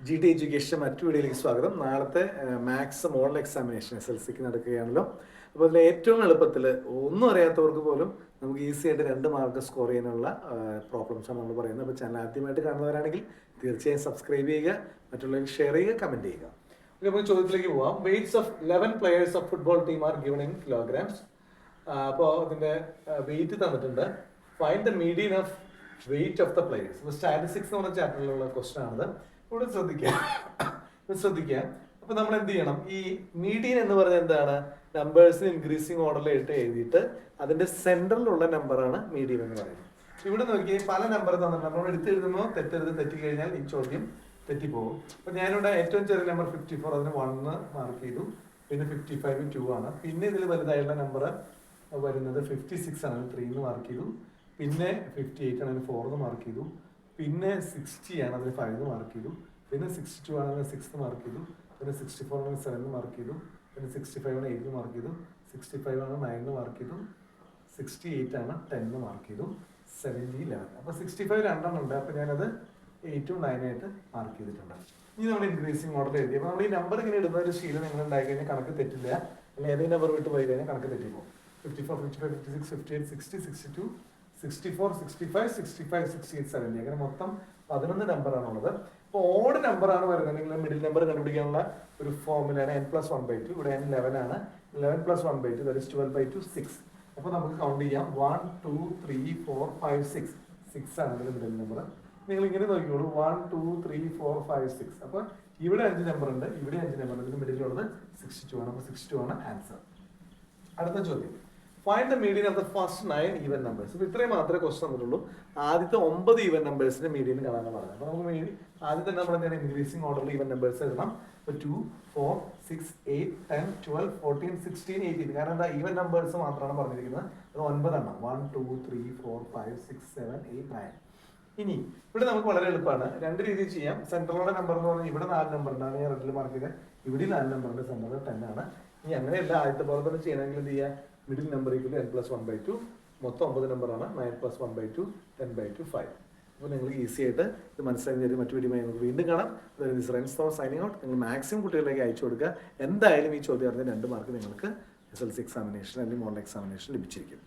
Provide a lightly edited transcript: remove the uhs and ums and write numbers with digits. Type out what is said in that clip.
G T education മറ്റു വീഡിയോയിലേക്ക് സ്വാഗതം. നാളത്തെ മാത്സ് മോഡൽ എക്സാമിനേഷൻ SLCക്ക് നടക്കുകയാണല്ലോ. അപ്പോൾ അതിൽ ഏറ്റവും എളുപ്പത്തിൽ ഒന്നും അറിയാത്തവർക്ക് പോലും നമുക്ക് ഈസി ആയിട്ട് 2 മാർക്ക് സ്കോർ ചെയ്യാനുള്ള പ്രോബ്ലംസാണ് നമ്മൾ പറയുന്നത്. അപ്പോൾ ചാനൽ ആദ്യമായിട്ട് കാണുന്നവരാണെങ്കിൽ തീർച്ചയായും സബ്സ്ക്രൈബ് ചെയ്യുക, മറ്റുള്ളവർക്ക് ഷെയർ ചെയ്യുക, കമൻറ്റ് ചെയ്യുക. ഓക്കെ, നമുക്ക് ചോദ്യത്തിലേക്ക് പോവാം. Weights of 11 players of football team are given in kilograms. അപ്പോൾ അതിൻ്റെ വെയിറ്റ് തന്നിട്ടുണ്ട്. Find the median of weight of the players. ഇപ്പോൾ സ്റ്റാറ്റിസ്റ്റിക്സ് എന്ന് പറഞ്ഞ ചാപ്റ്ററിലുള്ള ക്വസ്റ്റൻ ആണത്. ഇവിടെ ശ്രദ്ധിക്കുക. അപ്പൊ നമ്മൾ എന്ത് ചെയ്യണം? ഈ മീഡിയൻ എന്ന് പറഞ്ഞാൽ എന്താണ്? നമ്പേഴ്സിന് ഇൻക്രീസിങ് ഓർഡറിലായിട്ട് എഴുതിയിട്ട് അതിന്റെ സെന്ററിലുള്ള നമ്പറാണ് മീഡിയൻ എന്ന് പറയുന്നത്. ഇവിടെ നോക്കിയാൽ പല നമ്പർ തന്നിട്ടുണ്ട്. നമ്മൾ എടുത്ത് എഴുതുമ്പോൾ തെറ്റിക്കഴിഞ്ഞാൽ ഈ ചോദ്യം തെറ്റിപ്പോകും. അപ്പൊ ഞാനിവിടെ ഏറ്റവും ചെറിയ നമ്പർ 54, അതിന് 1 മാർക്ക് ചെയ്തു. പിന്നെ 55 2 ആണ്. പിന്നെ ഇതിൽ വലുതായുള്ള നമ്പർ വരുന്നത് 56 ആണ്, 3 മാർക്ക് ചെയ്തു. പിന്നെ 58 ആണ്, 4 മാർക്ക് ചെയ്തു. പിന്നെ 60 ആണ്, അതിന് 5 മാർക്ക് ചെയ്തു. പിന്നെ 62 ആണ്, അതിന് 6 മാർക്ക് ചെയ്തു. പിന്നെ 64 ആണ്, 7 മാർക്ക് ചെയ്തു. പിന്നെ 65 ആണ്, 8 മാർക്ക് ചെയ്തു. 65 ആണ്, 9 മാർക്ക് ചെയ്തു. 68 ആണ്, 10 മാർക്ക് ചെയ്തു. 70 11. അപ്പോൾ 65 രണ്ടെണ്ണം ഉണ്ട്. അപ്പോൾ ഞാനത് 8ഉം 9ഉം ആയിട്ട് മാർക്ക് ചെയ്തിട്ടുണ്ട്. ഇനി നമ്മൾ ഇൻക്രീസിങ് ഓർഡർ എഴുതി. അപ്പോൾ നമ്മൾ ഈ നമ്പർ ഇങ്ങനെ ഇടുന്ന ഒരു ശീലം നിങ്ങൾ ഉണ്ടായി കഴിഞ്ഞാൽ കണക്ക് തെറ്റില്ല. അല്ലെങ്കിൽ ഏതെങ്കിലും നമ്പർ വിട്ട് പോയി കഴിഞ്ഞാൽ കണക്ക് തെറ്റിപ്പോകും. 54 55 56 58 60 62 64 65 65 68 70. അങ്ങനെ മൊത്തം 11 നമ്പറാണുള്ളത്. അപ്പോൾ ഓഡ് നമ്പറാണ് വരുന്നത്. നിങ്ങൾ മിഡിൽ നമ്പർ കണ്ടുപിടിക്കാനുള്ള ഒരു ഫോർമുലയാണ് n+1/2. ഇവിടെ n 11 ആണ്. 11 + 1/2 that is 12/2 6. അപ്പോൾ നമുക്ക് കൗണ്ട് ചെയ്യാം. 1 2 3 4 5 6. 6 ആണ് ഇതിൽ മിഡിൽ നമ്പർ. നിങ്ങൾ ഇങ്ങനെ നോക്കിക്കോളൂ. 1 2 3 4 5 6. അപ്പോൾ ഇവിടെ 5 നമ്പർ ഉണ്ട്, ഇവിടെ 5 നമ്പർ ഉണ്ട്. ഇതിന് മിഡിലുള്ളത് 62 ആണ്. അപ്പോൾ 62 ആണ് ആൻസർ. അടുത്ത ചോദ്യം. Find the median of the first 9 even numbers. അപ്പോൾ ഇത്രയും മാത്രമേ ക്വസ്റ്റൻ തന്നിട്ടുള്ളൂ. ആദ്യത്തെ 9 ഈവൻ നമ്പേഴ്സിന്റെ മീഡിയൻ കാണാനാണ് പറഞ്ഞത്. അപ്പോൾ നമുക്ക് ആദ്യത്തെ നമ്മൾ എന്താണ് ഇൻക്രീസിംഗ് ഓർഡറിൽ ഈവൻ നമ്പേഴ്സ് എഴുതണം. അപ്പോൾ 2 4 6 8 10 12 14 16 18. കാരണം എന്താ, ഈവൻ നമ്പേഴ്സ് മാത്രമാണ് പറഞ്ഞിരിക്കുന്നത്. അത് 9 എണ്ണം. 1 2 3 4 5 6 7 8 9. ഇനി ഇവിടെ നമുക്ക് വളരെ എളുപ്പമാണ്. 2 രീതിയിൽ ചെയ്യാം. സെൻട്രലുള്ള നമ്പർ എന്ന് പറഞ്ഞാൽ ഇവിടെ 4 നമ്പർ ഉണ്ടാണ്, ഞാൻ റെഡിൽ മാർക്ക് ചെയ്തത്. ഇവിടെ 4 നമ്പറിന്റെ സെന്റർ 10 ആണ്. ഇനി അങ്ങനെയല്ല, ആദ്യത്തെ പോലെ തന്നെ ചെയ്യണമെങ്കിൽ എന്ത് ചെയ്യുക? Middle number equal n+1/2. മൊത്തം 9 നമ്പറാണ്. 9 + 1/2 10/2 5. അപ്പോൾ നിങ്ങൾക്ക് ഈസി ആയിട്ട് ഇത് മനസ്സിലാക്കി മറ്റു വീഡിയോ നമുക്ക് വീണ്ടും കാണാം. Signing out. നിങ്ങൾ മാക്സിമം കുട്ടികളിലേക്ക് അയച്ചു കൊടുക്കുക. എന്തായാലും ഈ ചോദ്യം അറിഞ്ഞ 2 മാർക്ക് നിങ്ങൾക്ക് SLC എക്സാമിനേഷൻ അല്ലെങ്കിൽ മോഡൽ എക്സാമിനേഷൻ ലഭിച്ചിരിക്കും.